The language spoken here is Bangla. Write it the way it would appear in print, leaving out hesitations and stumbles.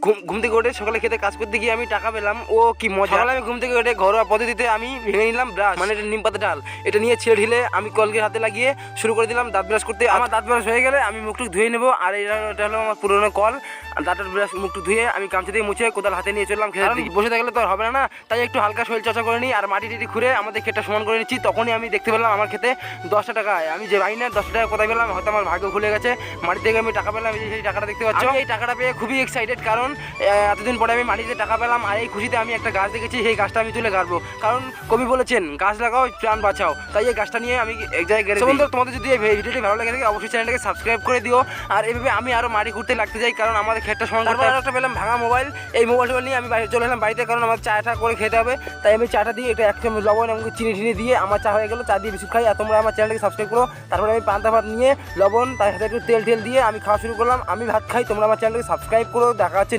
ঘুম থেকে উঠে সকালে খেতে কাজ করতে গিয়ে আমি টাকা পেলাম, ও কি মজা। সকালে আমি ঘুম থেকে উঠে ঘরোয়া পদ্ধতিতে আমি ভেঙে নিলাম ব্রাশ, মানে এটা নিম পাতা ডাল, এটা নিয়ে ছেড়ে ঢিলে আমি কলকে হাতে লাগিয়ে শুরু করে দিলাম দাঁত ব্রাশ করতে। আমার দাঁত ব্রাশ হয়ে গেলে আমি মুখটুক ধুয়ে নেবো। আর এটা হলো আমার পুরোনো কল, দাঁতের ব্রাশ মুখটুক ধুয়ে আমি গামছা দিয়ে মুছে কোদাল হাতে নিয়ে চললাম খেতে। বসে থাকলে তো আর হবে না, তাই একটু হালকা শরীর চর্চা করে নিই আর মাটি টিটি খুঁড়ে আমাদের ক্ষেতটা সমান করে নিচ্ছি। তখনই আমি দেখতে পেলাম আমার খেতে 10 টাকা। আমি যে পাই না 10 টাকা কোথায় পেলাম, হয়তো আমার ভাগ্য খুলে গেছে, মাটি থেকে আমি টাকা পেলাম। সেই টাকাটা দেখতে পাচ্ছ, এই টাকাটা পেয়ে খুবই এক্সাইটেড, কারণ এতদিন পরে আমি মাটিতে টাকা পেলাম। আর এই খুশিতে আমি একটা গাছ দেখেছি, সেই গাছটা আমি তুলে গাড়বো, কারণ কবি বলেছেন গাছ লাগাও প্রাণ বাঁচাও। তাই এই গাছটা নিয়ে আমি এক জায়গায় গেড়ে দিই। তোমাদের যদি এই ভিডিওটি ভালো লাগে থাকে অবশ্যই চ্যানেলটাকে সাবস্ক্রাইব করে দিও। আর এইভাবে আমি আরও মাটি ঘুরতে লাগতে যাই, কারণ আমাদের ক্ষেতটা সমান করতে। আর একটা পেলাম ভাঙা মোবাইল, এই মোবাইলটা নিয়ে আমি চলে এলাম বাড়িতে, কারণ আমার চাটা করে খেতে হবে। তাই আমি চাটা দিয়ে এটা 1 চামচ লবণ এবং চিনি টিনি দিয়ে আমার চা হয়ে গেলো। চা দিয়ে বিস্কুট খাই। আর তোমরা আমার চ্যানেলটাকে সাবস্ক্রাইব করো। তারপরে আমি পান্তা ভাত নিয়ে লবণ তার সাথে একটু তেল দিয়ে আমি খাওয়া শুরু করলাম। আমি ভাত খাই, তোমরা আমার চ্যানেলটাকে সাবস্ক্রাইব করো। দেখা হচ্ছে।